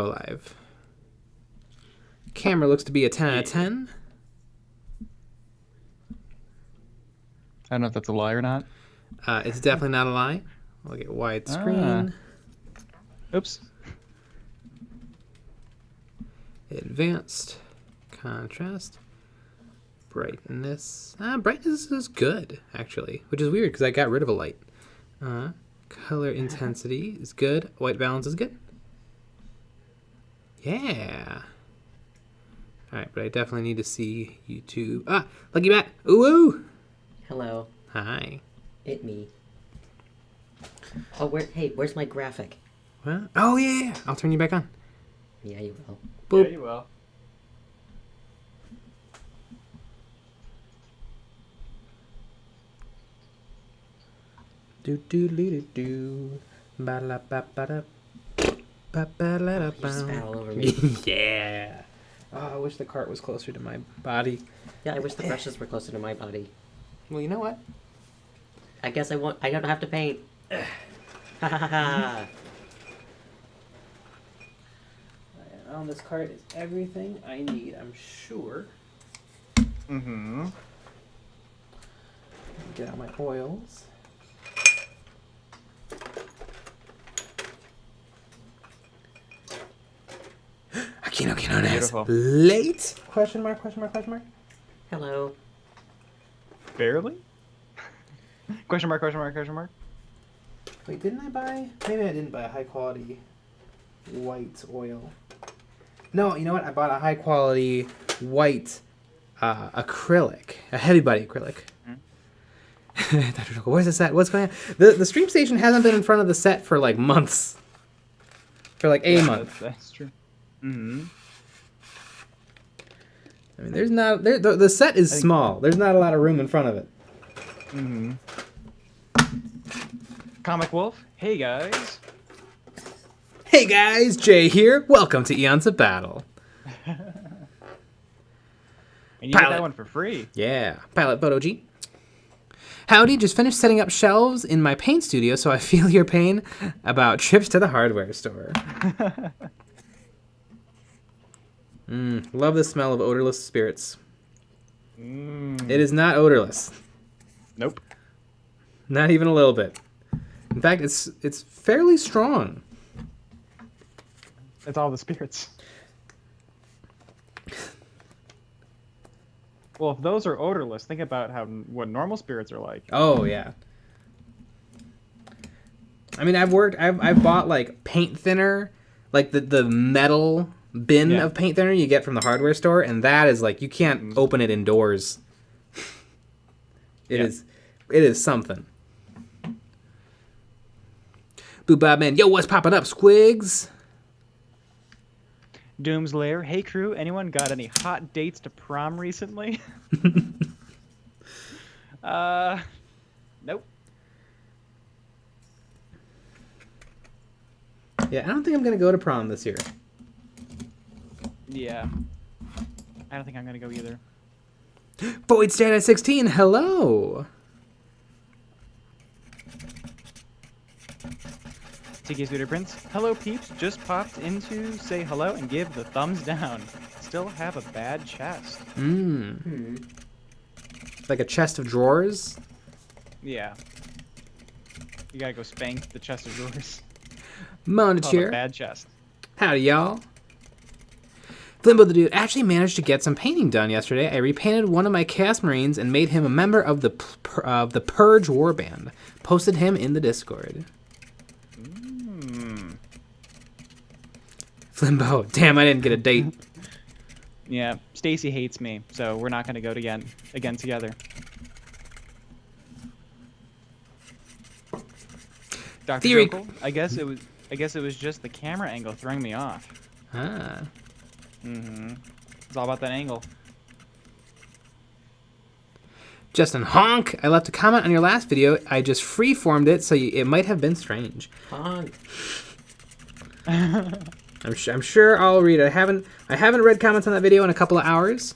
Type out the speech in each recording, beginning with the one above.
go live. Camera looks to be a 10 out of 10. I don't know if that's a lie or not. It's definitely not a lie. We'll get widescreen. Oops. Advanced. Contrast. Brightness. Brightness is good, actually, which is weird because I got rid of a light. Color intensity is good. White balance is good. Yeah. All right, but I definitely need to see YouTube. Lucky Matt. Ooh. Hello. Hi. It me. Oh, where's my graphic? What? Oh, yeah. I'll turn you back on. Yeah, you will. Boop. Yeah, you will. Do do do do do. Ba la ba ba da. Ba ba la da You ba. spat all over me. Yeah. Oh, I wish the cart was closer to my body. Yeah, I wish the brushes were closer to my body. Well, you know what? I guess I don't have to paint. Ha ha ha ha. On this cart is everything I need, I'm sure. Mm-hmm. Get out my oils. Aquino Beautiful. late? Question mark, question mark, question mark? Hello. Barely? Question mark, question mark, question mark. Wait, didn't I buy? Maybe I didn't buy a high quality white oil. No, you know what? I bought a high quality white acrylic, a heavy body acrylic. Dr. Jokel, where's this at? What's going on? The stream station hasn't been in front of the set for like months. For like a month. That's true. Mm-hmm. I mean, there's not the set is small. There's not a lot of room in front of it. Mm-hmm. Comic Wolf, hey guys. Hey guys, Jay here. Welcome to Eons of Battle. And you get Pilot. that one for free. Yeah, Pilot Boat OG. Howdy, just finished setting up shelves in my paint studio, so I feel your pain about trips to the hardware store. Love the smell of odorless spirits. It is not odorless. Nope. Not even a little bit. In fact, it's fairly strong. It's all the spirits. Well, if those are odorless, think about what normal spirits are like. Oh yeah. I mean, I've bought like paint thinner, like the metal bin of paint thinner you get from the hardware store, and that is like you can't open it indoors. It is something. Boo Bob Man, yo, what's popping up, Squigs? Doom's Lair, hey crew, anyone got any hot dates to prom recently? Nope. Yeah, I don't think I'm gonna go to prom this year. Yeah. I don't think I'm gonna go either. Void Stat at 16, hello. Tiki Scooter Prince, hello peeps, just popped in to say hello and give the thumbs down. Still have a bad chest. Like a chest of drawers. Yeah. You gotta go spank the chest of drawers. Monitor. Bad chest. Howdy, y'all. Flimbo the Dude actually managed to get some painting done yesterday. I repainted one of my Chaos Marines and made him a member of the Purge Warband. Posted him in the Discord. Flimbo, damn, I didn't get a date. Yeah, Stacy hates me, so we're not gonna go again together. Dr. Theory. Jokel, I guess it was just the camera angle throwing me off. Ah. It's all about that angle. Justin Honk, I left a comment on your last video. I just freeformed it, so it might have been strange. Honk. I'm sure I'll read it. I haven't read comments on that video in a couple of hours,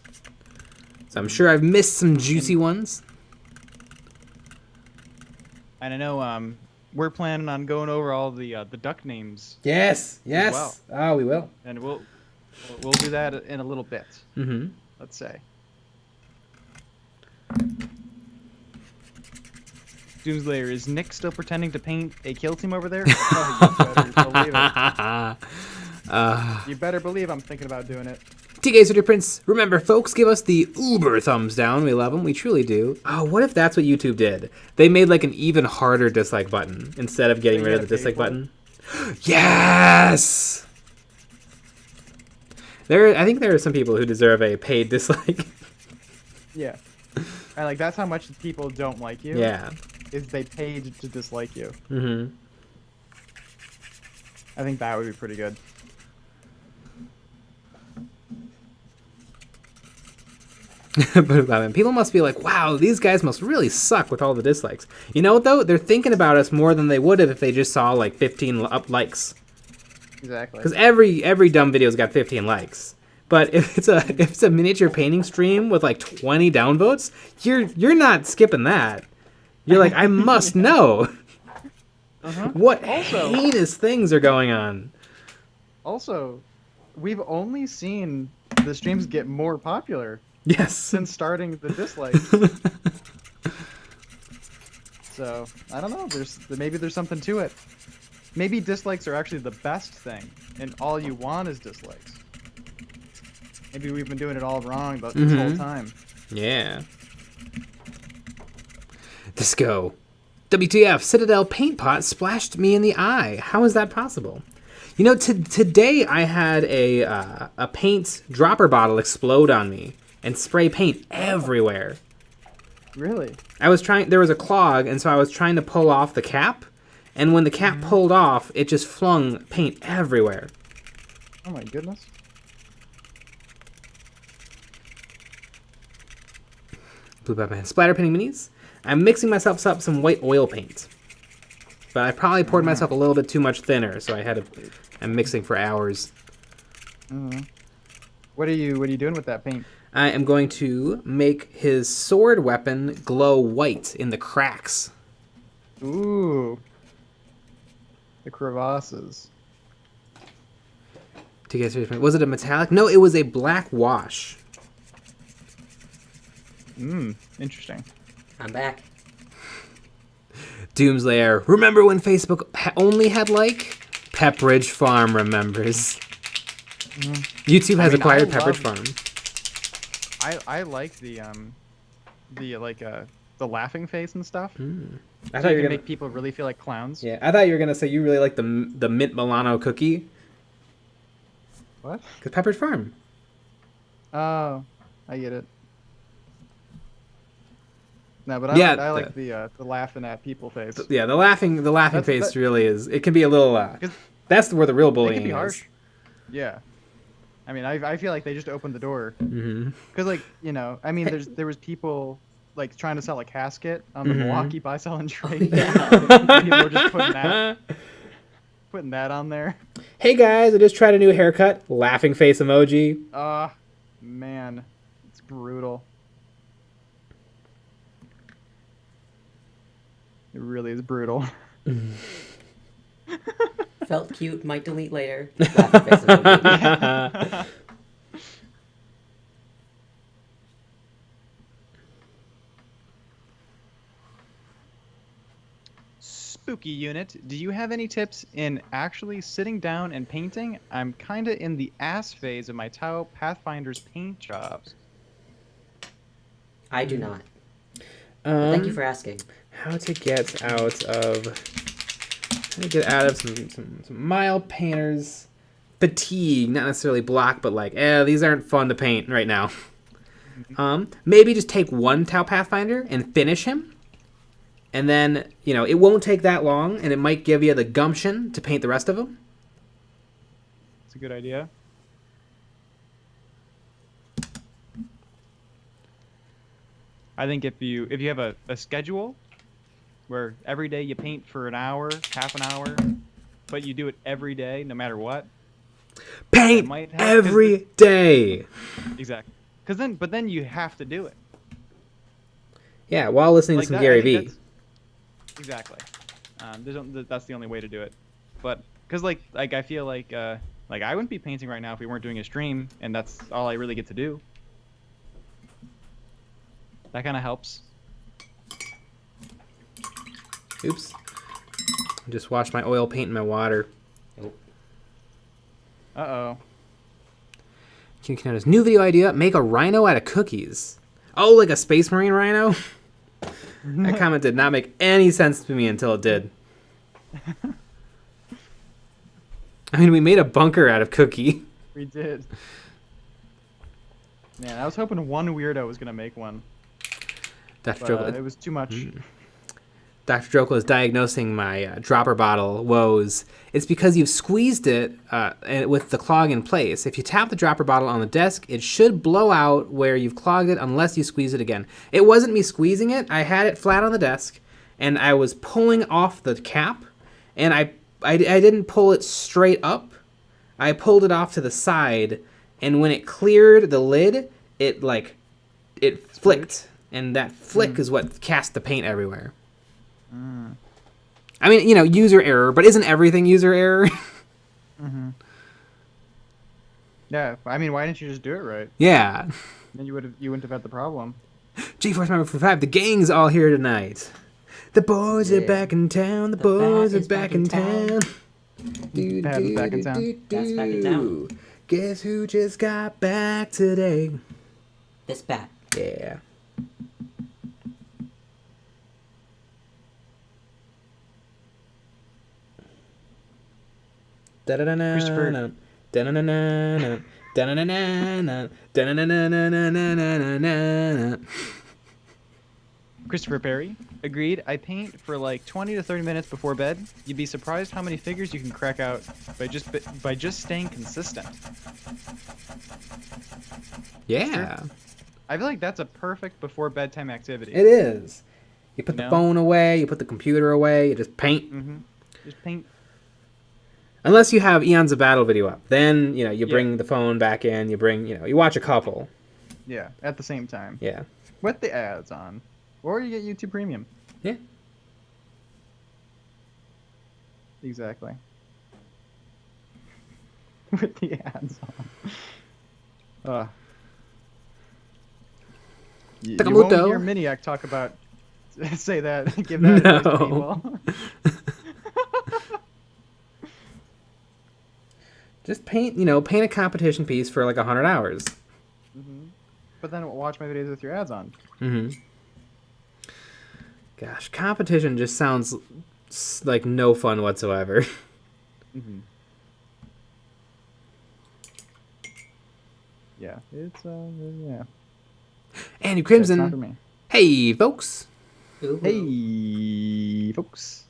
so I'm sure I've missed some juicy ones. And I know we're planning on going over all the duck names, Yes. Yes. well. Oh, we will. and we'll do that in a little bit. Mm-hmm. Let's say. Doomslayer, is Nick still pretending to paint a kill team over there? Oh, you better believe it. You better believe I'm thinking about doing it. TK City Prince, remember, folks, give us the uber thumbs down. We love them. We truly do. Oh, what if that's what YouTube did? They made like an even harder dislike button instead of getting You rid of gotta the pay dislike for it. button. Yes! I think there are some people who deserve a paid dislike. Yeah. And like that's how much people don't like you. Yeah. Is they paid to dislike you. Mm-hmm. I think that would be pretty good. But people must be like, wow, these guys must really suck with all the dislikes. You know what, though? They're thinking about us more than they would have if they just saw, like, 15 up likes. Exactly. Because every dumb video's got 15 likes. But if it's a miniature painting stream with, like, 20 downvotes, you're not skipping that. You're like, I must know. What Also- heinous things are going on. Also, we've only seen the streams get more popular Yes. since starting the dislikes. So I don't know. Maybe there's something to it. Maybe dislikes are actually the best thing, and all you want is dislikes. Maybe we've been doing it all wrong this whole time. Yeah. Disco. WTF, Citadel paint pot splashed me in the eye. How is that possible? You know, today I had a paint dropper bottle explode on me and spray paint everywhere. Really? There was a clog, and so I was trying to pull off the cap, and when the cap pulled off, it just flung paint everywhere. Oh my goodness. Blue Batman splatter painting minis. I'm mixing myself up some white oil paint. But I probably poured myself a little bit too much thinner, so I'm mixing for hours. What are you doing with that paint? I am going to make his sword weapon glow white in the cracks. Ooh. The crevasses. Was it a metallic? No, it was a black wash. Interesting. I'm back. Doomslayer, remember when Facebook only had like? Pepperidge Farm remembers. YouTube has acquired Pepperidge Farm. I like the laughing face and stuff. I So thought you you were can gonna make people really feel like clowns. Yeah, I thought you were gonna say you really like the mint Milano cookie. What? Cause Pepperidge Farm. Oh, I get it. No, but I like the laughing at people face. Yeah, the laughing face really is. It can be a little. That's where the real It bullying can be is. harsh. Yeah. I mean, I feel like they just opened the door. Because, like, you know, I mean, there was people, like, trying to sell a casket on the Milwaukee Buy, Sell, and Trade. People were just putting that on there. Hey, guys, I just tried a new haircut. Laughing face emoji. Man. It's brutal. It really is brutal. Felt cute, might delete later. Laughing face emoji. Spooky unit, do you have any tips in actually sitting down and painting? I'm kinda in the ass phase of my Tau Pathfinder's paint jobs. I do not. Thank you for asking. How to get out of some mild painters fatigue, not necessarily block, but like, these aren't fun to paint right now. Maybe just take one Tau Pathfinder and finish him. And then, you know, it won't take that long, and it might give you the gumption to paint the rest of them. It's a good idea. I think if you have a schedule where every day you paint for an hour, half an hour, but you do it every day, no matter what. Paint every day. Exactly. But then you have to do it. Yeah, while listening to some Gary Vee. Exactly. That's the only way to do it. But because like I feel like I wouldn't be painting right now if we weren't doing a stream, and that's all I really get to do. That kind of helps. Oops. Just washed my oil paint in my water. Uh-oh. King Canada's new video idea: make a rhino out of cookies. Oh, like a Space Marine rhino? That comment did not make any sense to me until it did. I mean, we made a bunker out of cookie. We did. Man, I was hoping one weirdo was gonna make one. Dr. But, Jokel, it was too much. Dr. Jokel is diagnosing my dropper bottle woes. It's because you've squeezed it with the clog in place. If you tap the dropper bottle on the desk, it should blow out where you've clogged it unless you squeeze it again. It wasn't me squeezing it. I had it flat on the desk, and I was pulling off the cap, and I didn't pull it straight up. I pulled it off to the side, and when it cleared the lid, it flicked, and that flick is what cast the paint everywhere. I mean, user error, but isn't everything user error? Yeah, I mean, why didn't you just do it right? Yeah. Then you wouldn't have had the problem. GeForce Member 45, the gang's all here tonight. The boys are back in town. The boys are back in town. Pat's back in town. Pat's back in town. Guess who just got back today? This bat. Yeah. Christopher. Christopher Perry agreed. I paint for like 20 to 30 minutes before bed. You'd be surprised how many figures you can crack out by just staying consistent. Yeah. I feel like that's a perfect before bedtime activity. It is. You put the phone away, you put the computer away, you just paint. Just paint. Unless you have Eons of Battle video up. Then, you bring the phone back in, you watch a couple. Yeah, at the same time. Yeah. With the ads on. Or you get YouTube Premium. Yeah. Exactly. With the ads on. You won't hear Miniac talk about... say that. Give that advice to people. Just paint a competition piece for like 100 hours. But then watch my videos with your ads on. Gosh, competition just sounds like no fun whatsoever. Yeah, it's yeah. Andy Crimson. Not for me. Hey, folks. Ooh. Hey, folks.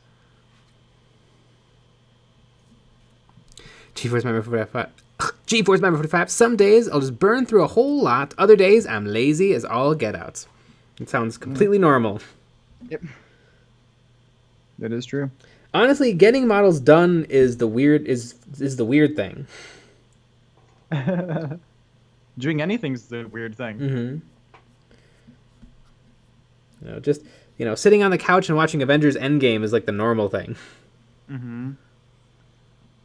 GeForce Member 45. GeForce Member 45. Some days I'll just burn through a whole lot. Other days I'm lazy as all get out. It sounds completely normal. Yep. That is true. Honestly, getting models done is the weird thing. Doing anything's the weird thing. Just sitting on the couch and watching Avengers Endgame is like the normal thing.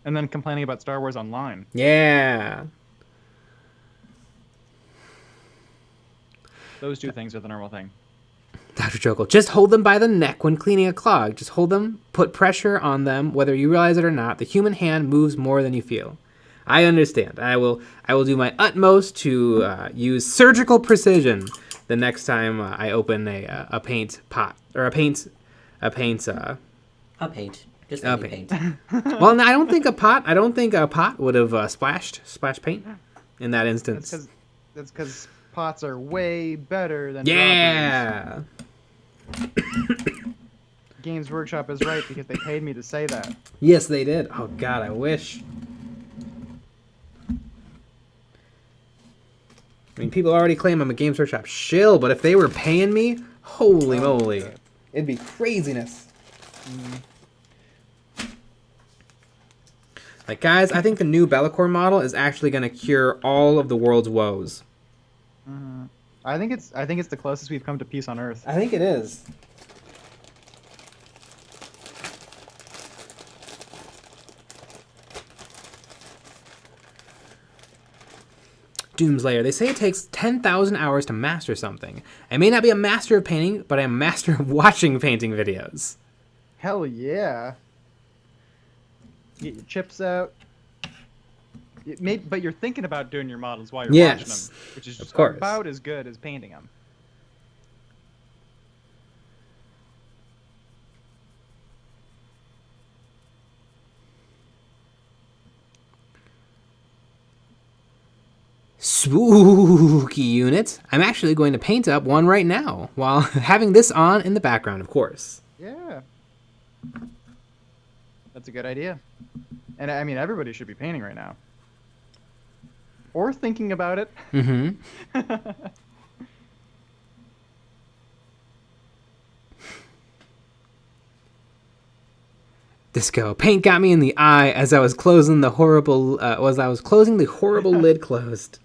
And then complaining about Star Wars Online. Yeah. Those two things are the normal thing. Dr. Jokel, just hold them by the neck when cleaning a clog. Just hold them, put pressure on them, whether you realize it or not. The human hand moves more than you feel. I understand. I will do my utmost to use surgical precision the next time I open a paint pot or a paint. Just any paint. Well, no, I don't think a pot would have splashed paint in that instance. That's because pots are way better than yeah. Games Workshop is right because they paid me to say that. Yes, they did. Oh God, I wish. I mean, people already claim I'm a Games Workshop shill, but if they were paying me, holy moly, it'd be craziness. Like, guys, I think the new Be'lakor model is actually going to cure all of the world's woes. I think it's the closest we've come to peace on Earth. I think it is. Doomslayer. They say it takes 10,000 hours to master something. I may not be a master of painting, but I am a master of watching painting videos. Hell yeah. Get your chips out. But you're thinking about doing your models while you're watching them, which is just about as good as painting them. Spooky units. I'm actually going to paint up one right now while having this on in the background, of course. Yeah. That's a good idea. And I mean, everybody should be painting right now. Or thinking about it. Mm-hmm. Disco. Paint got me in the eye as I was closing the horrible lid closed.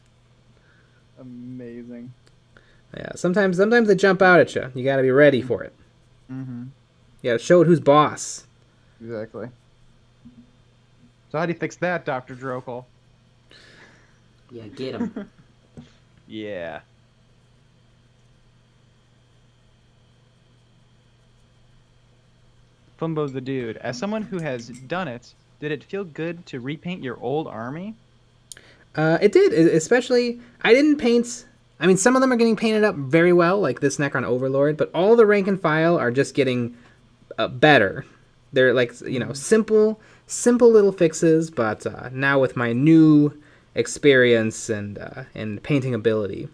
Amazing. Yeah, sometimes they jump out at you. You got to be ready for it. Mm-hmm. You got to show it who's boss. Exactly. So how do you fix that, Dr. Drokel? Yeah, get him. Yeah. Fumbo the Dude. As someone who has done it, did it feel good to repaint your old army? It did, especially, I didn't paint, I mean, some of them are getting painted up very well, like this Necron Overlord, but all the rank and file are just getting better. They're like, you know, simple little fixes, but now with my new experience and painting ability,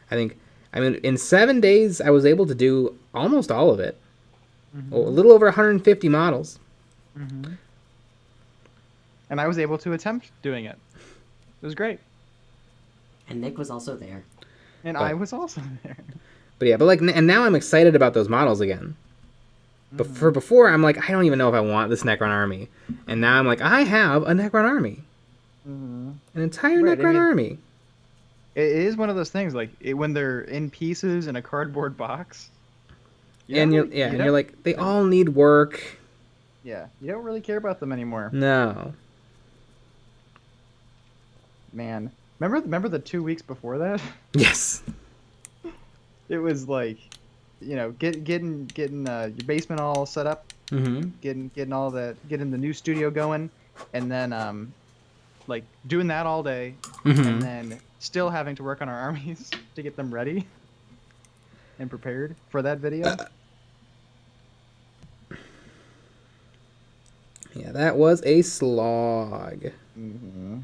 I mean, in 7 days, I was able to do almost all of it. Mm-hmm. A little over 150 models. Mm-hmm. And I was able to attempt doing it. It was great. And Nick was also there. And I was also there. But yeah, and now I'm excited about those models again. But for before, I'm like, I don't even know if I want this Necron army. And now I'm like, I have a Necron army. Mm-hmm. An entire Necron army. It is one of those things, like, when they're in pieces in a cardboard box. You're like, they all need work. Yeah, you don't really care about them anymore. No. Man, remember the 2 weeks before that? Yes. It was like, you know, getting your basement all set up, getting the new studio going, and then like doing that all day, and then still having to work on our armies to get them ready and prepared for that video. Yeah, that was a slog. Mm-hmm.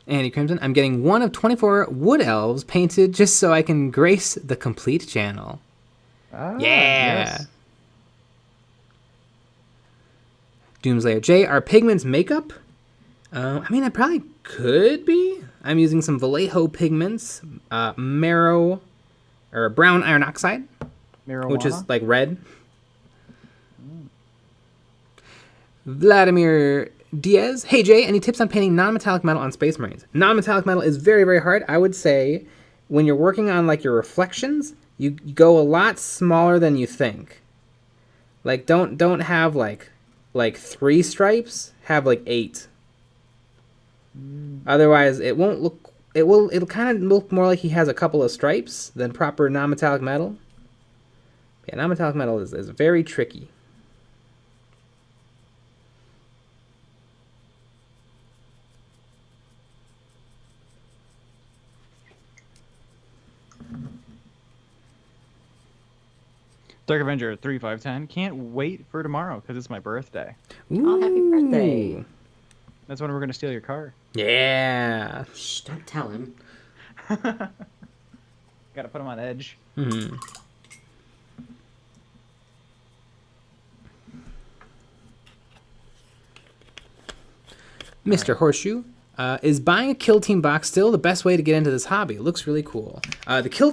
Andy Crimson, I'm getting one of 24 wood elves painted just so I can grace the complete channel. Ah, yeah. Yes. Doomslayer J, are pigments makeup? I mean, I probably could be. I'm using some Vallejo pigments, marrow, or brown iron oxide, Marijuana? which is like red. Vladimir Diaz, hey Jay, any tips on painting non-metallic metal on Space Marines? Non-metallic metal is very, very hard. I would say when you're working on like your reflections, you go a lot smaller than you think. Like don't have like 3 stripes, have like 8. Otherwise, it'll kind of look more like he has a couple of stripes than proper non-metallic metal. Yeah, non-metallic metal is very tricky. Dark Avenger 3510. Can't wait for tomorrow because it's my birthday. Ooh. Oh, happy birthday. That's when we're going to steal your car. Yeah. Shh, don't tell him. Gotta put him on edge. Mm-hmm. Mr. Right. Horseshoe, is buying a Kill Team box still the best way to get into this hobby? It looks really cool. The Kill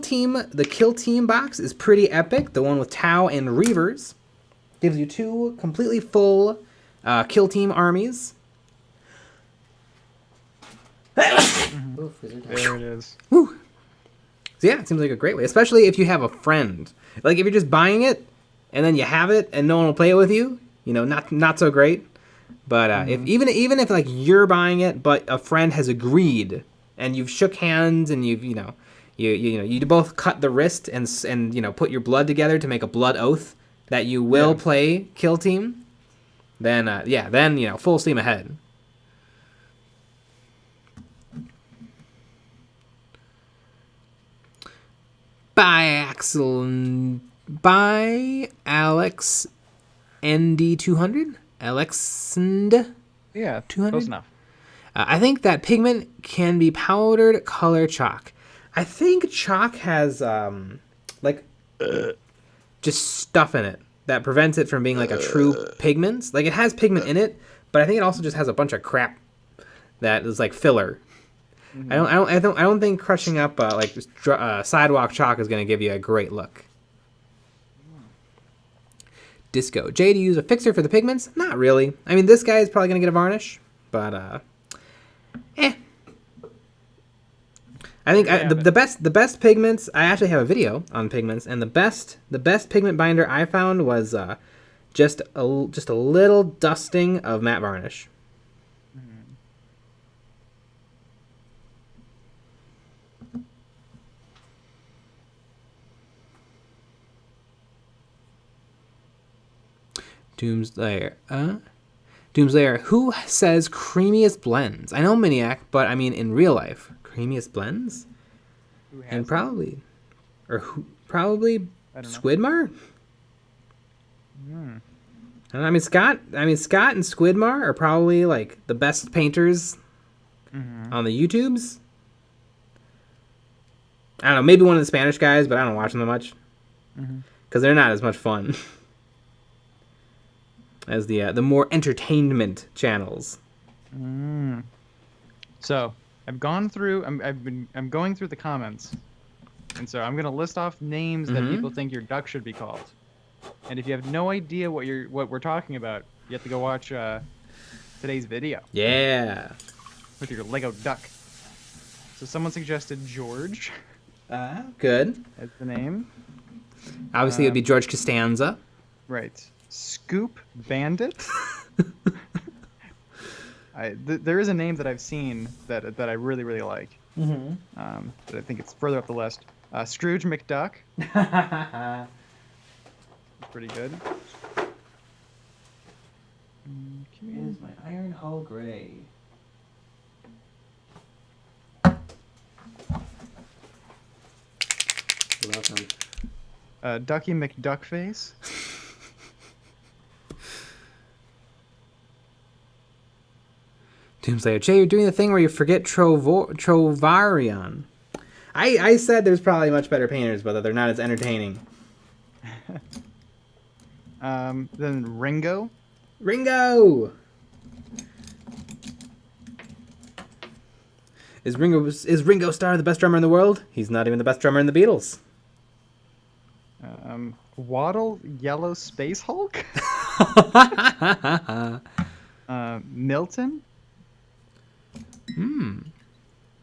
Team box is pretty epic. The one with Tau and Reavers gives you 2 completely full Kill Team armies. Oof, there it is. Woo. So yeah, it seems like a great way, especially if you have a friend. Like if you're just buying it, and then you have it and no one will play it with you, not so great. But if even if like you're buying it, but a friend has agreed and you've shook hands and you both cut the wrist and put your blood together to make a blood oath that you will play Kill Team, then full steam ahead. By Alex ND200. Alexand. Yeah, 200? close enough. I think that pigment can be powdered color chalk. I think chalk has just stuff in it that prevents it from being like a true pigment. Like it has pigment in it, but I think it also just has a bunch of crap that is like filler. Mm-hmm. I don't think crushing up sidewalk chalk is going to give you a great look. Disco. Jay, do you use a fixer for the pigments? Not really. I mean, this guy is probably going to get a varnish, but I think the best pigments. I actually have a video on pigments, and the best pigment binder I found was just a little dusting of matte varnish. Doomslayer, who says creamiest blends? I know Miniac, but I mean in real life, creamiest blends, and probably Squidmar. I don't know. I mean Scott and Squidmar are probably like the best painters on the YouTubes. I don't know, maybe one of the Spanish guys, but I don't watch them that much because they're not as much fun as the more entertainment channels. So I've gone through. I'm going through the comments, and so I'm gonna list off names that people think your duck should be called. And if you have no idea what we're talking about, you have to go watch today's video. Yeah. With your Lego duck. So someone suggested George. Good. As the name. Obviously, it would be George Costanza. Right. Scoop Bandit. There is a name that I've seen that I really, really like. But I think it's further up the list. Scrooge McDuck. Pretty good. Is my Iron Hull Gray. Welcome. Ducky McDuckface. Doomslayer, Jay, you're doing the thing where you forget Trovarion. I said there's probably much better painters, but that they're not as entertaining. Then Ringo. Ringo! Is Ringo Starr the best drummer in the world? He's not even the best drummer in the Beatles. Waddle Yellow Space Hulk. Milton.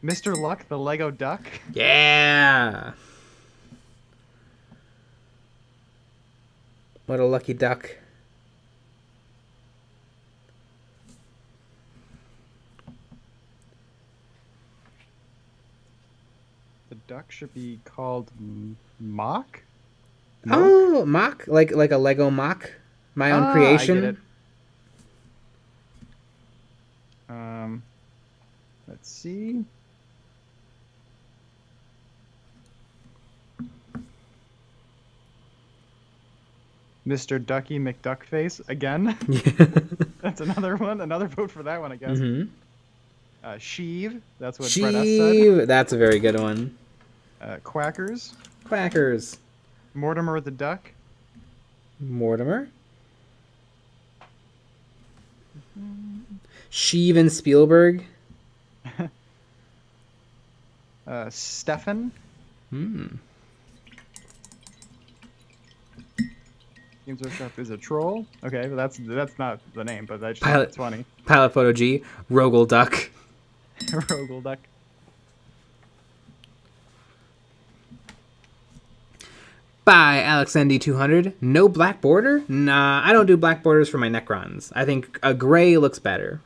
Mr. Luck, the Lego Duck. Yeah. What a lucky duck. The duck should be called Mock. Oh, Mock, like a Lego Mock, my own creation. I get it. Let's see. Mr. Ducky McDuckface again. That's another one. Another vote for that one, I guess. Sheev. That's what Brett S. said. That's a very good one. Quackers. Quackers. Mortimer the Duck. Mortimer. Sheev and Spielberg. Stefan. Games Workshop is a troll. Okay, but that's not the name, but that's funny. Pilot Photo G. Rogel Duck. Rogel Duck. by AlexND200. No black border? Nah, I don't do black borders for my Necrons. I think a gray looks better.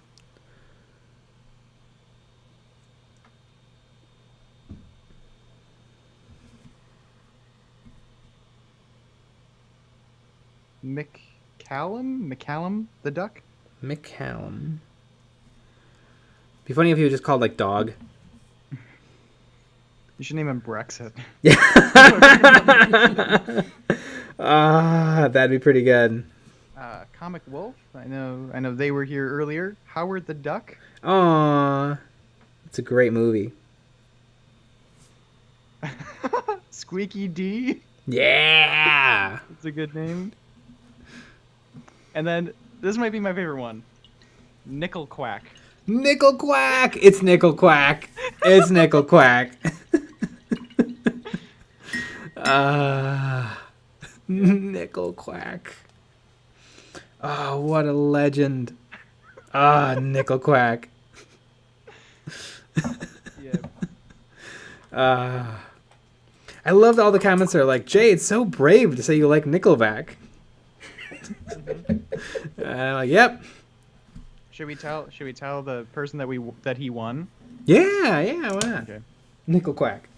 McCallum the duck? McCallum. Be funny if he was just called like dog. You should name him Brexit. That'd be pretty good. Comic Wolf. I know they were here earlier. Howard the Duck. Aww. It's a great movie. Squeaky D. Yeah. That's a good name. And then this might be my favorite one. Nickel Quack. Nickel Quack. It's Nickel Quack. It's Nickel Quack. Nickel Quack. Oh, what a legend. Nickel Quack. Yeah. I loved all the comments are like, Jay, it's so brave to say you like Nickelback. And I'm like, yep. Should we tell the person that he won? Yeah, why not? Okay. Nickel Quack.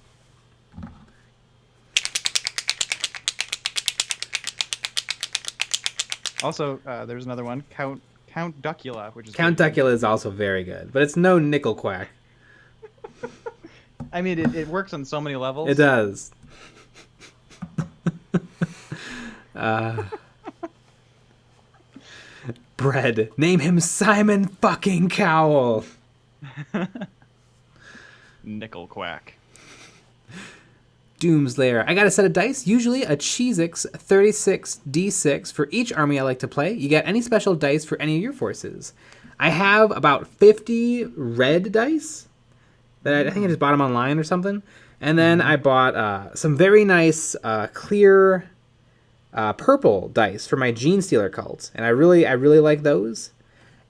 Also, there's another one, Count Duckula, which is Count Duckula is also very good, but it's no Nickel Quack. I mean, it works on so many levels. It does. Bread. Name him Simon fucking Cowell. Nickel Quack. Doomslayer. I got a set of dice, usually a Cheezix 36d6 for each army I like to play. You get any special dice for any of your forces. I have about 50 red dice that I think I just bought them online or something. And then I bought some very nice clear purple dice for my Gene Stealer cult, and I really like those.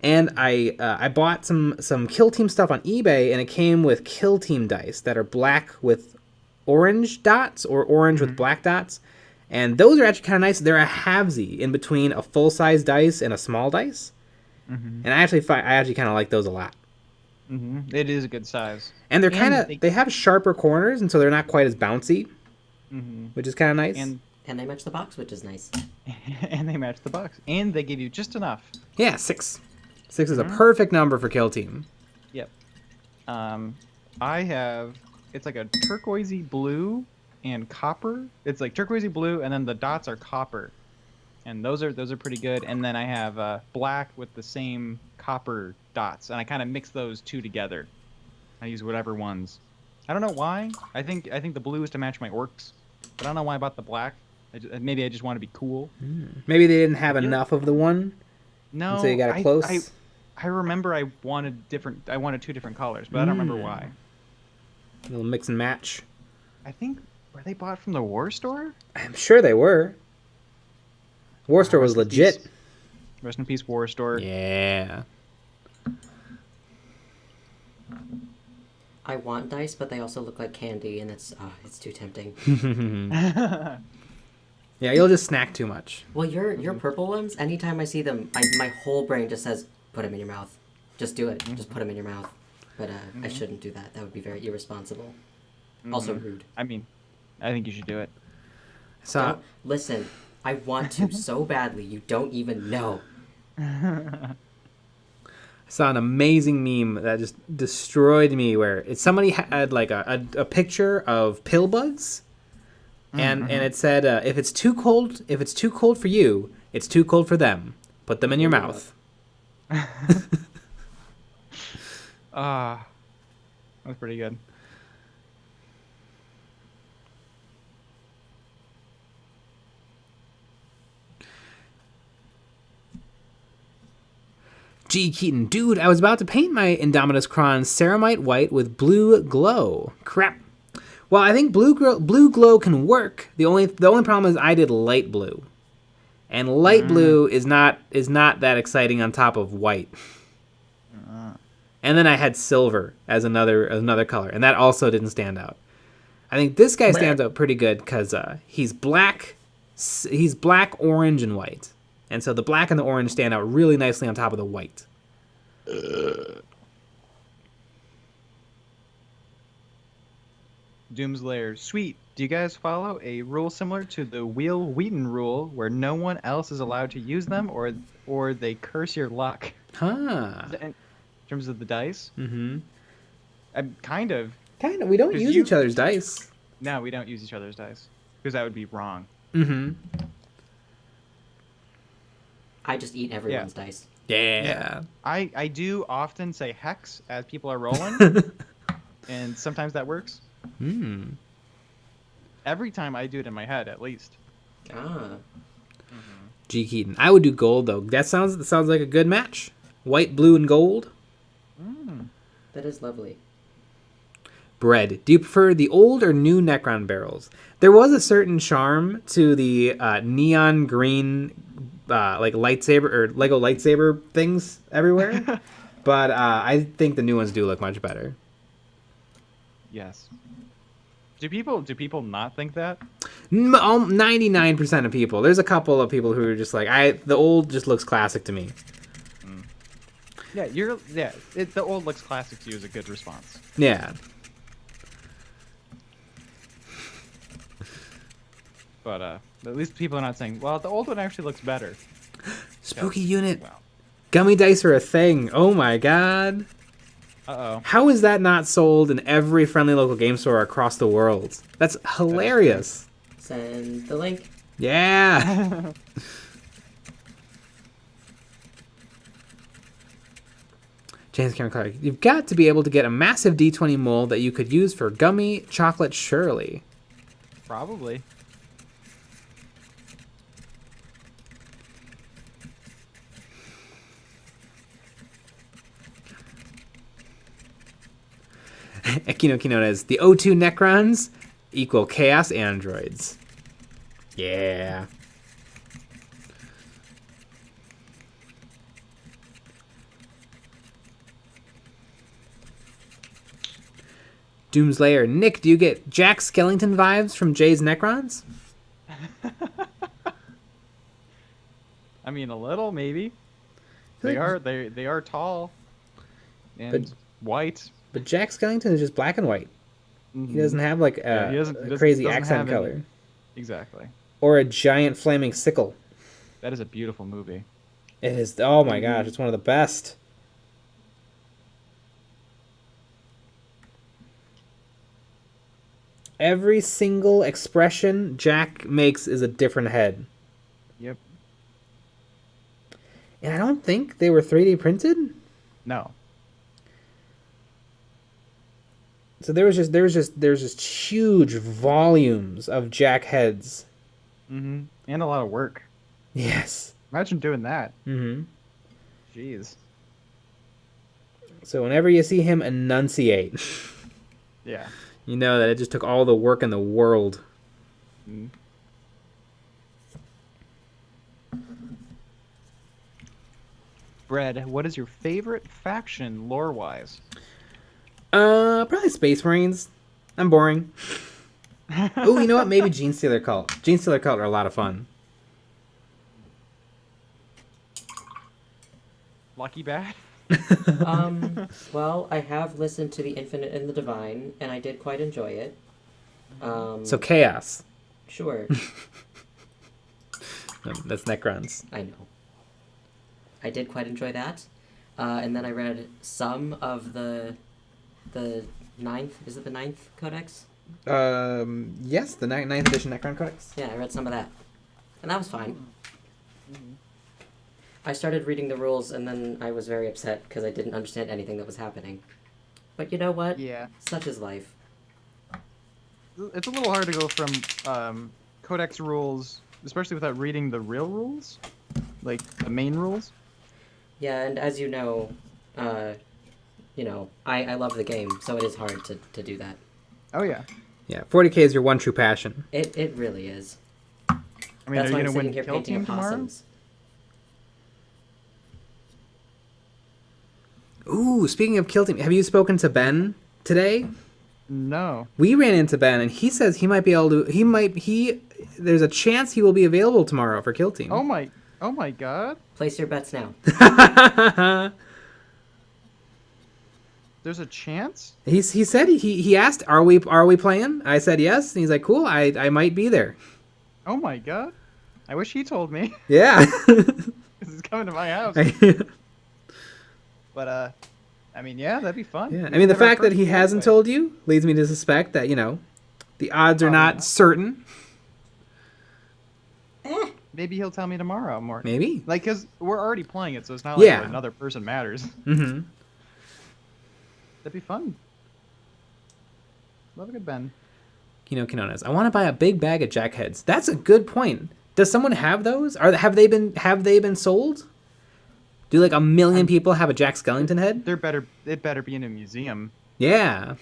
And I bought some Kill Team stuff on eBay, and it came with Kill Team dice that are black with orange dots or orange with black dots, and those are actually kind of nice. They're a halvesy in between a full size dice and a small dice, and I actually kind of like those a lot. It is a good size, and they have sharper corners, and so they're not quite as bouncy, which is kind of nice. And they match the box, which is nice. And they match the box, and they give you just enough. Yeah, 6. 6 is a perfect number for Kill Team. Yep. I have. It's like a turquoisey blue and copper. It's like turquoisey blue, and then the dots are copper, and those are pretty good. And then I have black with the same copper dots, and I kind of mix those two together. I use whatever ones. I don't know why. I think the blue is to match my orcs, but I don't know why I bought the black. Maybe I just want to be cool. Maybe they didn't have enough of the one. No, so you got it close. I remember I wanted 2 different colors, but I don't remember why. A little mix and match. I think, were they bought from the War Store? I'm sure they were. War Store was legit. Rest in peace, War Store. Yeah. I want dice, but they also look like candy, and it's too tempting. Yeah, you'll just snack too much. Well, your purple ones, anytime I see them, my whole brain just says, put them in your mouth. Just do it. Just put them in your mouth. But I shouldn't do that. That would be very irresponsible. Also rude. I mean, I think you should do it. So listen, I want to so badly. You don't even know. I saw an amazing meme that just destroyed me, where somebody had like a picture of pill bugs, and it said, if it's too cold for you, it's too cold for them. Put them in your mouth. That's pretty good. G. Keaton, dude, I was about to paint my Indominus Kron ceramite white with blue glow. Crap. Well, I think blue glow can work. The only problem is I did light blue, and light blue is not that exciting on top of white. And then I had silver as another color, and that also didn't stand out. I think this guy stands out pretty good because he's black, orange, and white. And so the black and the orange stand out really nicely on top of the white. Doomslayer, sweet. Do you guys follow a rule similar to the Wheel Wheaton rule, where no one else is allowed to use them, or they curse your luck? Huh. In terms of the dice? Mm-hmm. Kind of. Kind of. We don't use each other's dice. No, we don't use each other's dice. Because that would be wrong. Mm-hmm. I just eat everyone's dice. Yeah. I do often say hex as people are rolling. And sometimes that works. Hmm. Every time I do it in my head, at least. Ah. G. Keaton. I would do gold, though. That sounds like a good match. White, blue, and gold. That is lovely. Bread. Do you prefer the old or new Necron barrels? There was a certain charm to the neon green, like lightsaber or Lego lightsaber things everywhere, but I think the new ones do look much better. Yes. Do people not think that? 99% of people. There's a couple of people who are just like, the old just looks classic to me. Yeah, the old looks classic to you is a good response. Yeah. But at least people are not saying, well, the old one actually looks better. Spooky unit. Wow. Gummy dice are a thing. Oh my god. Uh-oh. How is that not sold in every friendly local game store across the world? That's hilarious. Send the link. Yeah. James Cameron Clark, you've got to be able to get a massive D20 mold that you could use for gummy chocolate Shirley. Probably. Ekino Kinones, the O2 Necrons equal Chaos Androids. Yeah. Doomslayer, Nick, do you get Jack Skellington vibes from Jay's Necrons? I mean, a little, maybe. They are tall and white. But Jack Skellington is just black and white. Mm-hmm. He doesn't have like a crazy accent color. Exactly. Or a giant flaming sickle. That is a beautiful movie. It is. Oh my gosh, it's one of the best. Every single expression Jack makes is a different head. Yep. And I don't think they were 3D printed. No. So there's just huge volumes of Jack heads. Mm-hmm. And a lot of work. Yes. Imagine doing that. Mm-hmm. Jeez. So whenever you see him enunciate, yeah, you know that it just took all the work in the world. Mm. Brad, what is your favorite faction lore-wise? Probably Space Marines. I'm boring. Oh, you know what? Maybe Gene Stealer Cult. Gene Stealer Cult are a lot of fun. Lucky Bad? Well, I have listened to The Infinite and the Divine, and I did quite enjoy it. So Chaos. Sure. That's Necrons. I know. I did quite enjoy that. And then I read some of the 9th, is it the 9th Codex? Yes, the 9th edition Necron Codex. Yeah, I read some of that. And that was fine. I started reading the rules, and then I was very upset because I didn't understand anything that was happening. But you know what? Yeah. Such is life. It's a little hard to go from Codex rules, especially without reading the real rules, like the main rules. Yeah, and as you know, I love the game, so it is hard to do that. Oh, yeah. Yeah, 40K is your one true passion. It really is. I mean, That's are why you I'm going to sitting win here Kill painting Team tomorrow? opossums. Ooh, speaking of Kill Team, have you spoken to Ben today? No. We ran into Ben, and he says he might be able to. There's a chance he will be available tomorrow for Kill Team. Oh my god. Place your bets now. There's a chance? He said he asked, are we playing? I said yes, and he's like, cool. I might be there. Oh my god. I wish he told me. Yeah. This is coming to my house. But I mean, yeah, that'd be fun. Yeah. I mean, the fact that he hasn't told you leads me to suspect that the odds are not certain. Maybe he'll tell me tomorrow morning. Maybe. Like, because we're already playing it, so it's not like another person matters. Mm-hmm. That'd be fun. Love a good Ben. Quinones, I want to buy a big bag of jackheads. That's a good point. Does someone have those? Have they been sold? Do like 1 million people have a Jack Skellington head? It better be in a museum. Yeah.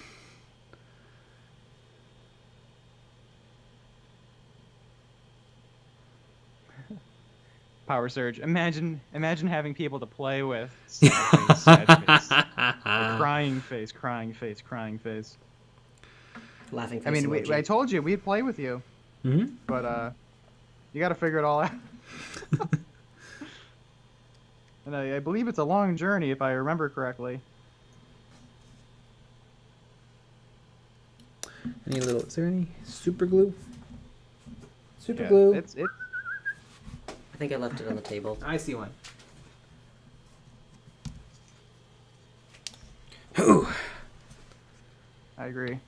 Power Surge. Imagine having people to play with. Sad face. Crying face. Laughing face. I mean, emoji. I told you we'd play with you, but you got to figure it all out. And I believe it's a long journey, if I remember correctly. Is there any super glue? Super glue. I think I left it on the table. I see one. Ooh. I agree.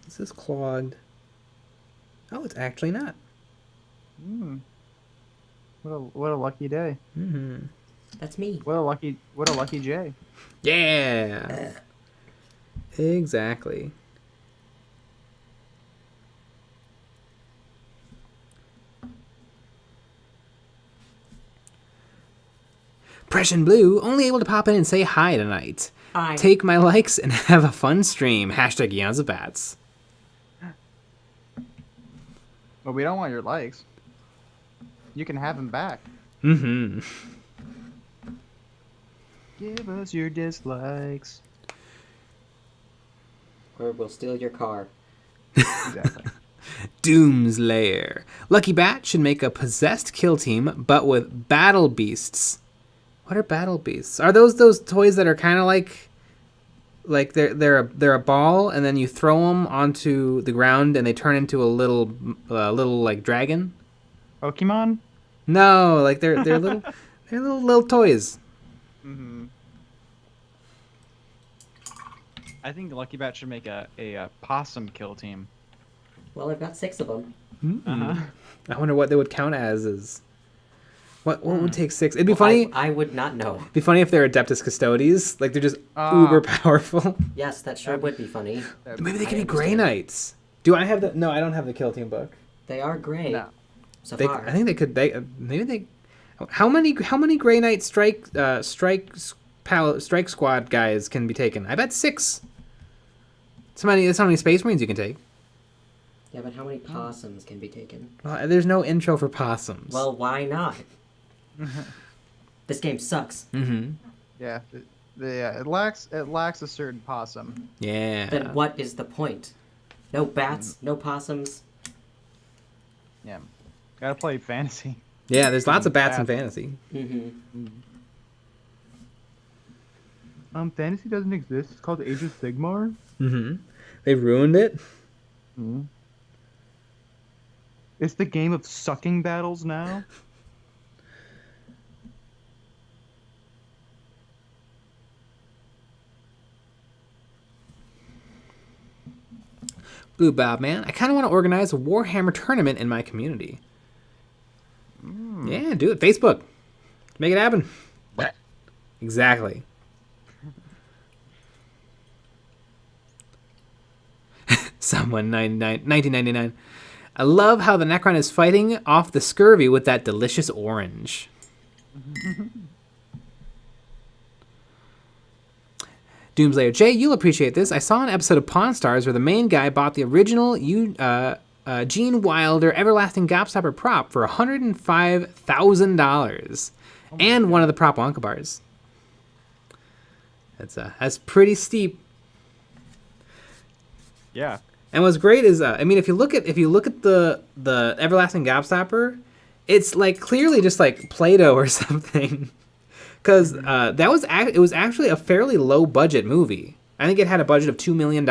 This is clogged. Oh, it's actually not. What a lucky day. Mm-hmm. That's me. What a lucky Jay. Yeah. Exactly. Pression Blue, only able to pop in and say hi tonight. Hi. Take my likes and have a fun stream. Hashtag EonsOfBats. But we don't want your likes. You can have them back. Mm-hmm. Give us your dislikes. Or we'll steal your car. Exactly. Doom's Lair. Lucky Bat should make a possessed kill team, but with battle beasts. What are battle beasts? Are those toys that are kind of like they're a ball, and then you throw them onto the ground, and they turn into a little like dragon? Pokemon? No, like they're little they're little toys. Mm-hmm. I think Lucky Bat should make a possum kill team. Well, I've got 6 of them. Mm-hmm. I wonder what they would count as. What would take 6? It'd be funny. I would not know. It'd be funny if they're Adeptus Custodes. Like they're just uber powerful. Yes, that sure would be funny. Maybe they could be Grey Knights. Do I have the? No, I don't have the kill team book. They are gray. No. So I far. think they could. How many Grey Knight strike squad guys can be taken? I bet 6. That's how many Space Marines you can take. Yeah, but how many possums can be taken? Well, there's no intro for possums. Well, why not? This game sucks. Mm-hmm. Yeah, it lacks a certain possum. Yeah. Then what is the point? No bats, no possums. Yeah, gotta play fantasy. Yeah, there's lots of bats in fantasy. Mm-hmm. Fantasy doesn't exist. It's called Age of Sigmar. Mm-hmm. They ruined it. Mm-hmm. It's the game of sucking battles now. Blue Bob, man. I kind of want to organize a Warhammer tournament in my community. Yeah, do it. Facebook. Make it happen. Exactly. Someone 1999. I love how the Necron is fighting off the scurvy with that delicious orange. Doomslayer Jay, you'll appreciate this. I saw an episode of Pawn Stars where the main guy bought the original Gene Wilder Everlasting Gobstopper prop for $105,000 and one of the prop Wonka bars. That's pretty steep. Yeah. And what's great is, I mean, if you look at the Everlasting Gobstopper, it's like clearly just like Play-Doh or something, because it was actually a fairly low budget movie. I think it had a budget of $2 million,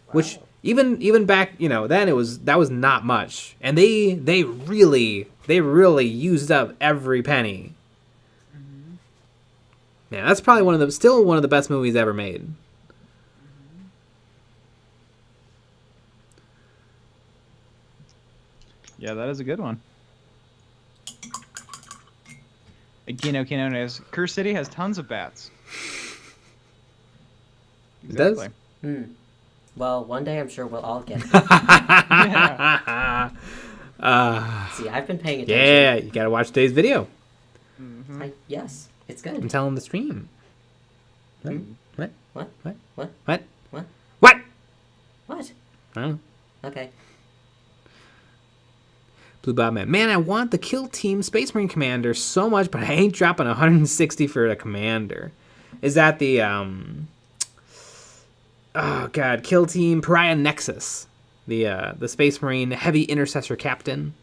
which even back then that was not much, and they really used up every penny. Yeah, that's probably still one of the best movies ever made. Yeah, that is a good one. Kino knows Curse City has tons of bats. It does? Well, one day I'm sure we'll all get them. See, I've been paying attention. Yeah, you gotta watch today's video. Yes, it's good. I'm telling the stream. What? What? What? What? What? What? What? What? What? I don't know. Okay. Blue Bob Man, I want the Kill Team Space Marine Commander so much, but I ain't dropping 160 for the Commander. Is that the oh god, Kill Team Pariah Nexus, the Space Marine Heavy Intercessor Captain?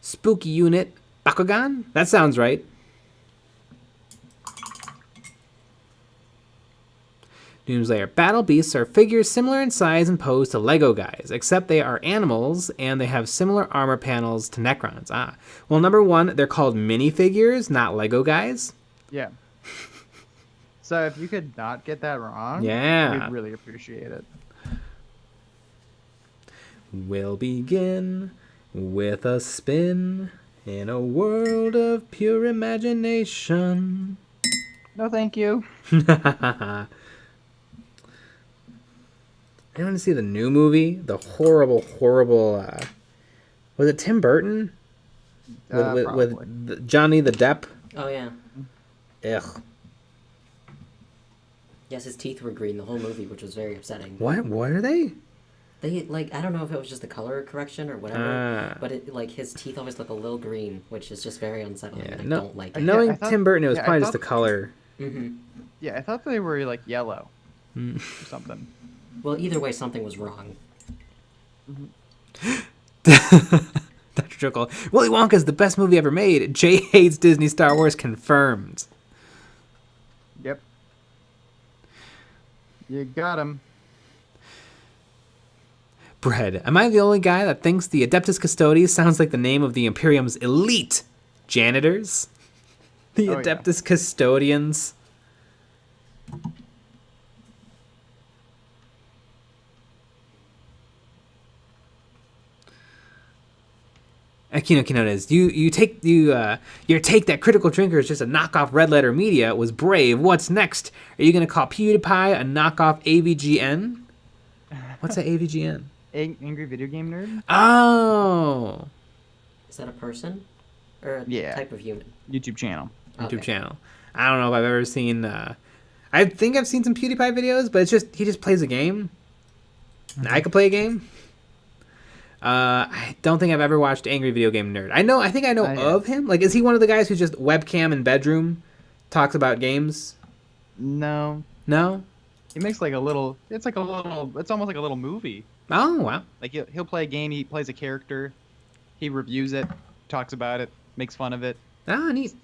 Spooky Unit Bakugan? That sounds right. Doomslayer. Battle Beasts are figures similar in size and pose to Lego guys, except they are animals and they have similar armor panels to Necrons. Well, number one, they're called minifigures, not Lego guys. Yeah. So if you could not get that wrong, yeah, we'd really appreciate it. We'll begin with a spin in a world of pure imagination. No, thank you. I want to see the new movie, the horrible, was it Tim Burton? With Johnny the Depp? Oh, yeah. Ugh. Yes, his teeth were green the whole movie, which was very upsetting. What are they? They, I don't know if it was just the color correction or whatever, but his teeth always look a little green, which is just very unsettling. Yeah, I don't like it. Knowing Tim Burton, it was probably just the color. Mm-hmm. Yeah, I thought they were, yellow or something. Well, either way, something was wrong. Dr. Trickle. Willy Wonka's the best movie ever made. Jay hates Disney Star Wars confirmed. Yep. You got him. Bread. Am I the only guy that thinks the Adeptus Custodes sounds like the name of the Imperium's elite janitors? The Adeptus Custodians. Akino Kinodes, your take that Critical Drinker is just a knockoff Red Letter Media was brave. What's next? Are you gonna call PewDiePie a knockoff AVGN? What's that AVGN? Angry Video Game Nerd? Oh. Is that a person? Or a type of human? YouTube channel. YouTube channel. I don't know if I've ever seen I think I've seen some PewDiePie videos, but it's just he just plays a game. I could play a game. I don't think I've ever watched Angry Video Game Nerd. I think I know of him. Like, is he one of the guys who just webcam in bedroom talks about games? No. No? He makes it's almost like a little movie. Oh, wow. Like, he'll play a game, he plays a character, he reviews it, talks about it, makes fun of it. Ah, neat.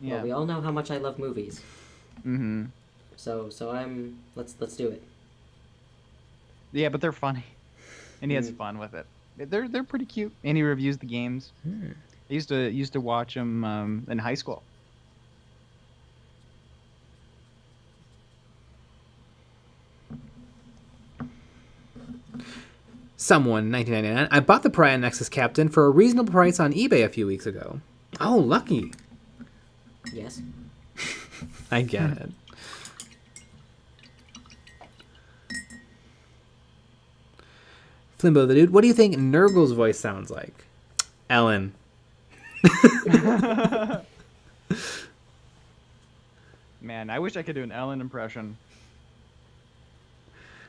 Yeah. Well, we all know how much I love movies. Mm-hmm. So let's do it. Yeah, but they're funny. And he has fun with it. They're pretty cute, and he reviews the games. I used to watch him in high school. Someone, 1999. I bought the Pariah Nexus Captain for a reasonable price on eBay a few weeks ago. Oh, lucky. Yes. I get it. Flimbo the Dude, what do you think Nurgle's voice sounds like? Ellen. Man, I wish I could do an Ellen impression.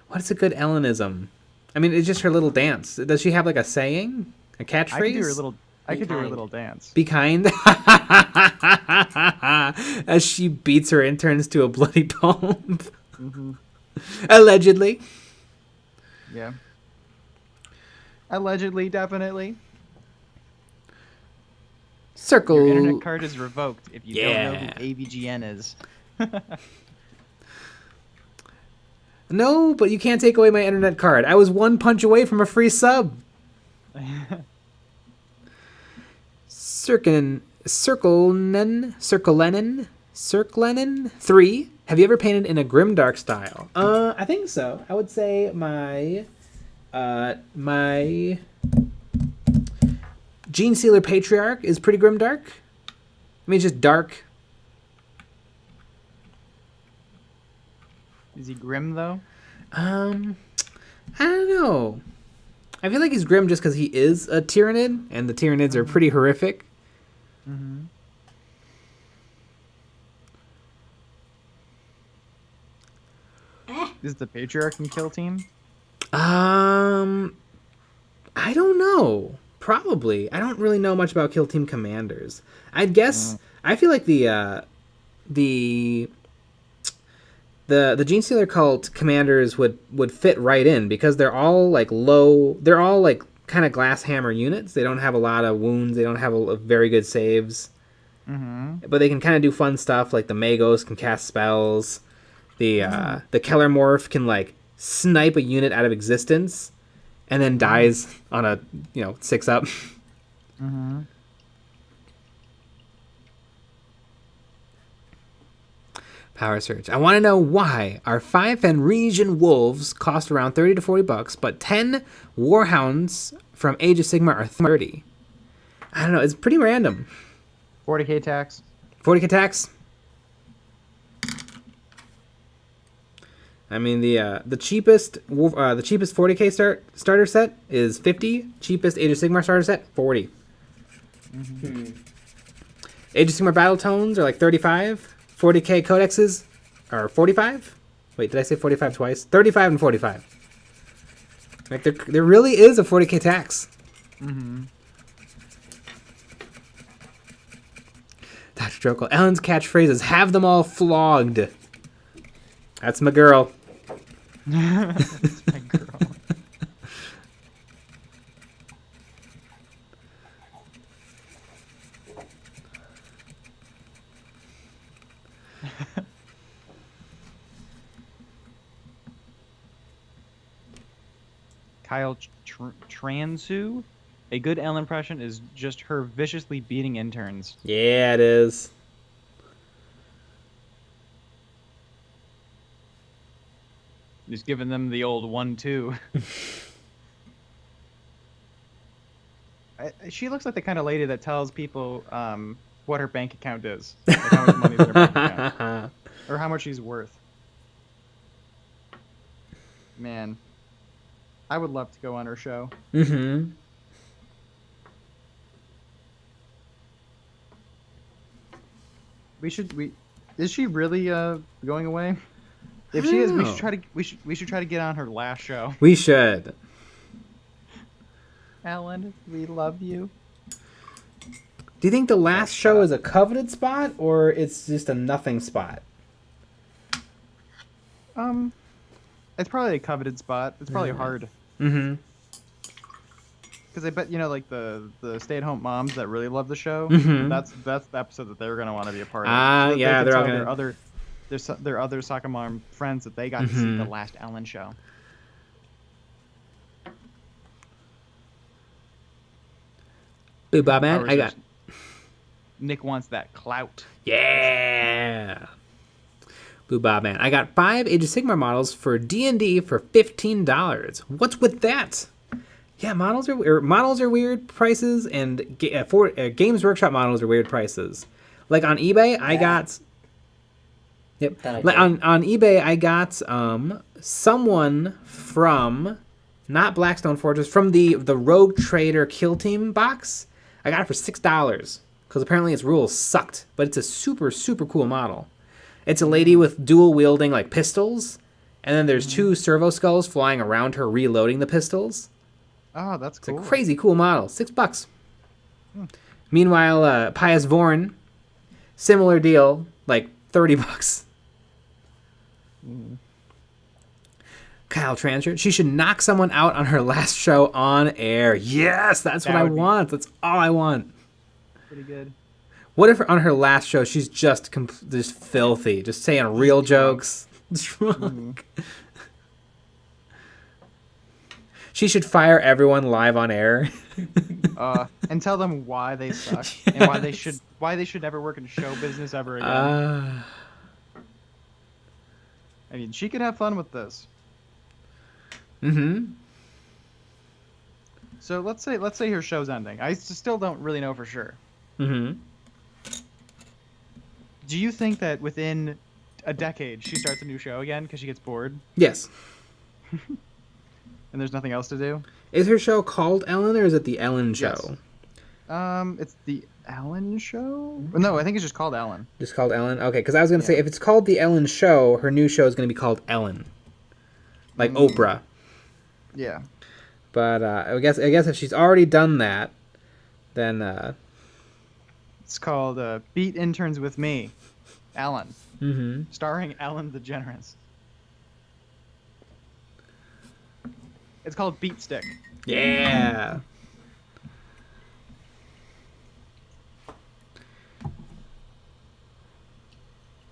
What's a good Ellenism? I mean, it's just her little dance. Does she have like a saying? A catchphrase? I could do her kind. little dance. Be kind. As she beats her interns to a bloody pulp. Allegedly. Yeah. Allegedly, definitely. Circle. Your internet card is revoked if you don't know Yeah. who AVGN is. No, but you can't take away my internet card. I was one punch away from a free sub. Circlenin 3. Have you ever painted in a grimdark style? I think so. I would say my Gene Sealer Patriarch is pretty grimdark. I mean, it's just dark. Is he grim though? I don't know. I feel like he's grim just because he is a Tyranid, and the Tyranids are pretty horrific. Mm-hmm. Is the Patriarch in Kill Team? I don't know. Probably. I don't really know much about Kill Team commanders. I'd guess. I feel like the Gene Stealer cult commanders would fit right in because they're all like low. They're all like kind of glass hammer units. They don't have a lot of wounds. They don't have a very good saves. Mm-hmm. But they can kind of do fun stuff. Like the Magos can cast spells. The Kellermorph can like snipe a unit out of existence, and then dies on a 6-up. Mm-hmm. Power Surge. I want to know why our 5 Fenrisian wolves cost around $30 to $40, but 10 Warhounds from Age of Sigmar are 30. I don't know. It's pretty random. 40k tax. 40k tax. I mean the cheapest 40k starter set is 50. Cheapest Age of Sigmar starter set 40. Hmm. Age of Sigmar battle tones are like 35. 40k codexes are 45. Wait, did I say 45 twice? 35 and 45. Like there really is a 40k tax. Mm-hmm. Dr. Drokel. Ellen's catchphrase is "Have them all flogged." That's my girl. That's my girl. Kyle Transu. A good Ellen impression is just her viciously beating interns. Yeah, it is. Just giving them the old 1-2. She looks like the kind of lady that tells people what her bank account is. Like how much money's in her bank account. Or how much she's worth. Man. I would love to go on her show. Mm-hmm. Is she really going away? If she is, we should try to get on her last show. We should. Ellen, we love you. Do you think the last show is a coveted spot or it's just a nothing spot? It's probably a coveted spot. It's probably hard. Mm-hmm. Because I bet like the stay-at-home moms that really love the show. Mhm. That's the episode that they're gonna want to be a part of. So that yeah, they they're can all tell gonna. their other soccer mom friends that they got to see the last Ellen show. Boo Bob man, Power I got. Surge. Nick wants that clout. Yeah. Boo Bob man, I got 5 Age of Sigmar models for D&D for $15. What's with that? Yeah, models are weird prices, and Games Workshop models are weird prices. Like on eBay, I got. Yep. Like on eBay, I got someone from, not Blackstone Fortress, from the Rogue Trader Kill Team box. I got it for $6 because apparently its rules sucked, but it's a super super cool model. It's a lady with dual wielding like pistols, and then there's 2 servo skulls flying around her reloading the pistols. Oh, that's cool. It's a crazy cool model. $6. Meanwhile, Pius Vorn, similar deal, like $30. Kyle Trancher, she should knock someone out on her last show on air. Yes, that's what I want. That's all I want. Pretty good. What if on her last show she's just filthy, just saying real jokes? Drunk. She should fire everyone live on air. And tell them why they suck and why they should never work in show business ever again. I mean, she could have fun with this. So let's say her show's ending. I still don't really know for sure. Do you think that within a decade she starts a new show again because she gets bored? Yes. And there's nothing else to do? Is her show called Ellen, or is it the Ellen Show? Yes. It's the Ellen Show? No, I think it's just called Ellen. Just called Ellen? Okay, because I was going to say, if it's called the Ellen Show, her new show is going to be called Ellen. Like Oprah. Yeah. But I guess if she's already done that, then... It's called Beat Interns with Me, Ellen. Starring Ellen DeGeneres. It's called Beat Stick. Yeah.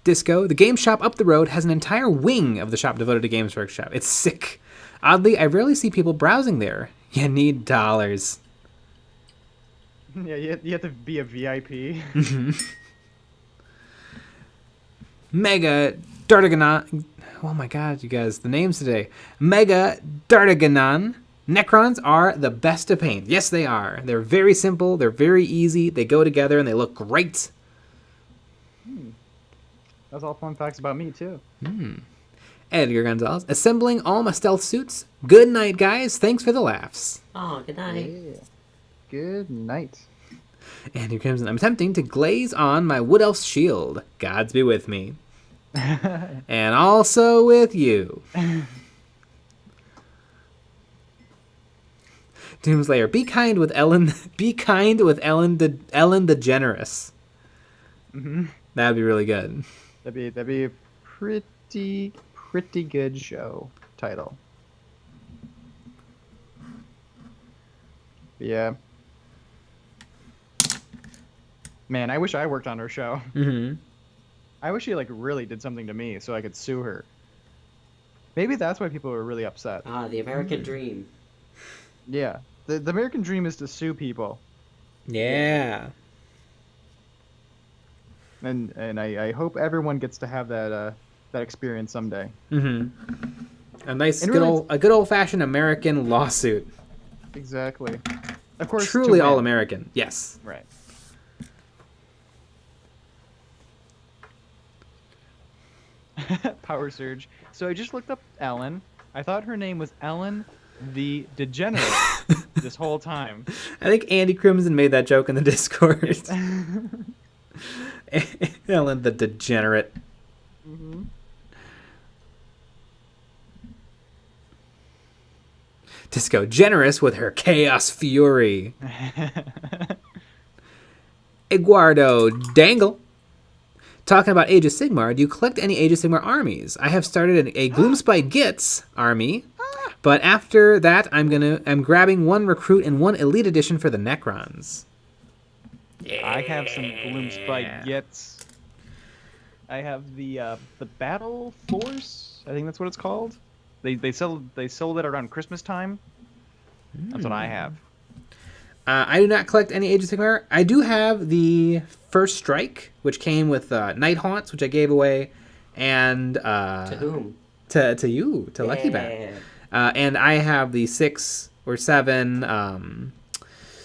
Disco, the game shop up the road, has an entire wing of the shop devoted to Games Workshop. It's sick. Oddly, I rarely see people browsing there. You need dollars. Yeah, you have to be a VIP. Mega Dartiganon. Oh my god, you guys, the names today. Mega Dartiganon. Necrons are the best to paint. Yes, they are. They're very simple. They're very easy. They go together and they look great. That's all fun facts about me, too. Edgar Gonzalez. Assembling all my stealth suits. Good night, guys. Thanks for the laughs. Oh, good night. Yeah. Good night. Andy Crimson. I'm attempting to glaze on my Wood Elf's shield. Gods be with me. And also with you. Doomslayer. Be kind with Ellen. Be kind with Ellen DeGeneres. That'd be really good. That'd be a pretty good show title. But yeah. Man, I wish I worked on her show. I wish she really did something to me so I could sue her. Maybe that's why people are really upset. Ah, the American dream. Yeah. The American dream is to sue people. Yeah. And I hope everyone gets to have that experience someday. A nice good old fashioned American lawsuit. Exactly. Of course. Truly all American. Yes. Right. Power Surge. So I just looked up Ellen. I thought her name was Ellen the Degenerate this whole time. I think Andy Crimson made that joke in the Discord. Ellen the Degenerate. Disco generous with her chaos fury. Eduardo Dangle. Talking about Age of Sigmar, do you collect any Age of Sigmar armies? I have started a Gloomspite Gitz army, but after that I'm grabbing one recruit and one elite edition for the Necrons. Yeah. I have some Gloomspite Gitz. I have the Battle Force. I think that's what it's called. They sold it around Christmas time. That's what I have. I do not collect any Age of Sigmar. I do have the First Strike, which came with Night Haunts, which I gave away, and to whom? To you, to Lucky Bat. And I have the 6 or 7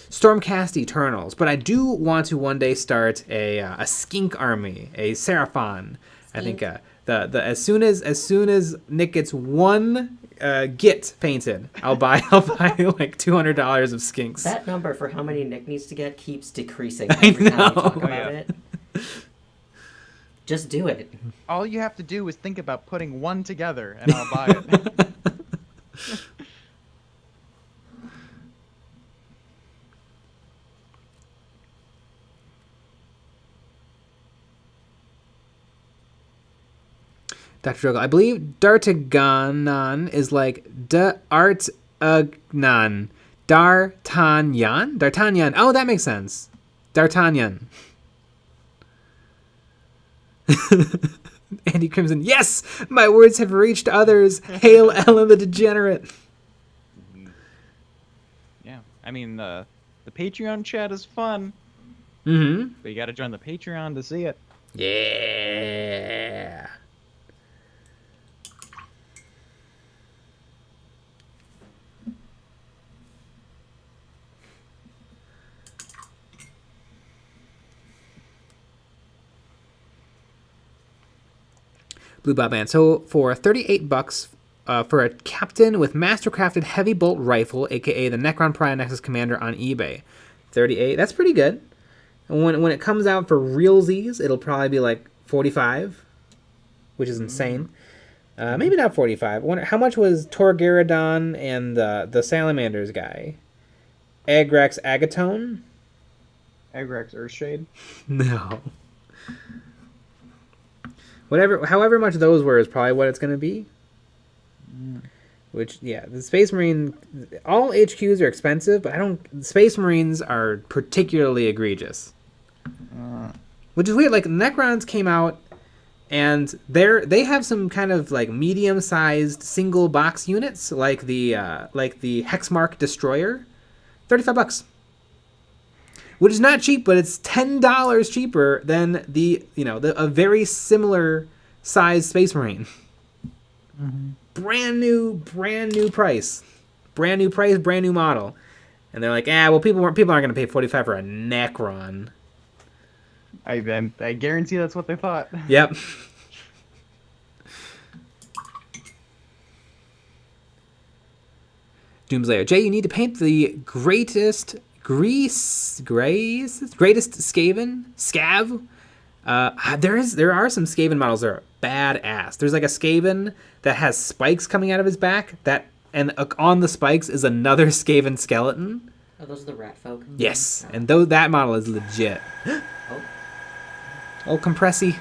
Stormcast Eternals. But I do want to one day start a Skink army, a Seraphon. I think as soon as Nick gets one Git painted, I'll buy like $200 of skinks. That number for how many Nick needs to get keeps decreasing every time we talk about it. Just do it. All you have to do is think about putting one together, and I'll buy it. Dr. Drogo. I believe D'Artagnan is like D'Artagnan. D'Artagnan? D'Artagnan. Oh, that makes sense. D'Artagnan. Andy Crimson. Yes! My words have reached others. Hail Ellen the Degenerate. Yeah. I mean, the Patreon chat is fun. Mm-hmm. But you got to join the Patreon to see it. Yeah. Blue Bob Man. So for $38 for a captain with mastercrafted heavy bolt rifle, aka the Necron Pariah Nexus Commander on eBay. 38. That's pretty good. And when it comes out for realsies, it'll probably be like 45, which is insane. Maybe not 45. Wonder, how much was Torgaradon and the Salamanders guy? Agrax Agatone? Agrax Earthshade? No. However much those were is probably what it's going to be. Which, yeah, the Space Marine, all HQs are expensive, but Space Marines are particularly egregious. Which is weird. Like, Necrons came out, and they have some kind of like medium-sized single box units, like the Hexmark Destroyer, $35, which is not cheap, but it's $10 cheaper than a very similar size Space Marine. Mm-hmm. Brand new price, brand new model, and they're like, well, people aren't going to pay $45 for a Necron. I guarantee that's what they thought. Yep. Doomslayer. Jay, you need to paint the greatest Skaven? Scav? There are some Skaven models that are badass. There's like a Skaven that has spikes coming out of his back, and on the spikes is another Skaven skeleton. Oh, those are the rat folk? Yes, and though that model is legit. Oh, Compressy.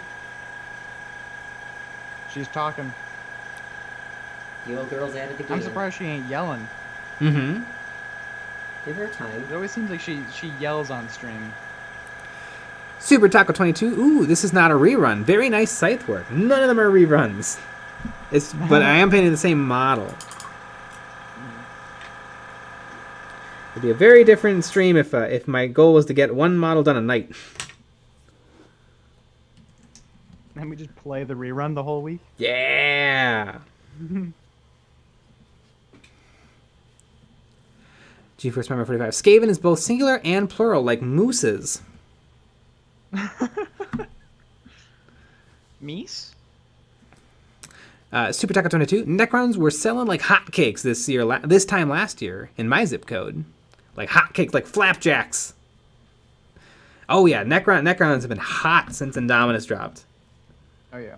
She's talking. The old girl's at it again. I'm surprised she ain't yelling. Mm-hmm. Give her time. It always seems like she yells on stream. Super Taco 22. Ooh, this is not a rerun. Very nice scythe work. None of them are reruns. But I am painting the same model. It'd be a very different stream if my goal was to get one model done a night. And we just play the rerun the whole week? Yeah. GeForce Member 45. Skaven is both singular and plural, like mooses. Meese? Super Taco 22. Necrons were selling like hotcakes this time last year in my zip code. Like hotcakes, like flapjacks. Oh yeah, Necrons have been hot since Indominus dropped. Oh yeah.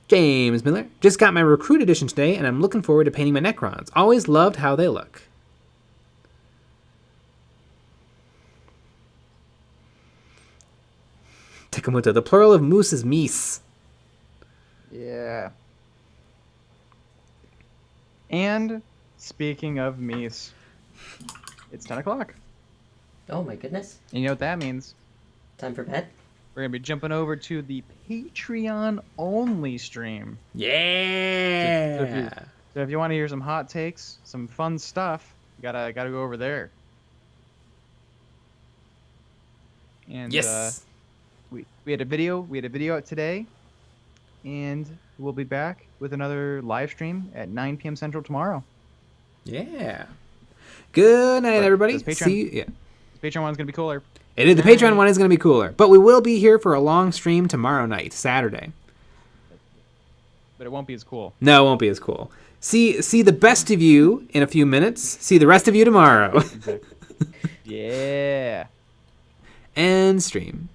James Miller. Just got my Recruit Edition today, and I'm looking forward to painting my Necrons. Always loved how they look. Takamuto. The plural of moose is meese. Yeah. And speaking of meese, it's 10 o'clock. Oh my goodness. And you know what that means? Time for bed? We're going to be jumping over to the Patreon-only stream. Yeah! So if you want to hear some hot takes, some fun stuff, you gotta go over there. And yes! We had a video out today, and we'll be back with another live stream at 9 p.m. Central tomorrow. Yeah. Good night, everybody. See you. Yeah. The Patreon one's going to be cooler. It is. The Patreon one is going to be cooler. But we will be here for a long stream tomorrow night, Saturday. But it won't be as cool. No, it won't be as cool. See the best of you in a few minutes. See the rest of you tomorrow. Yeah. End stream.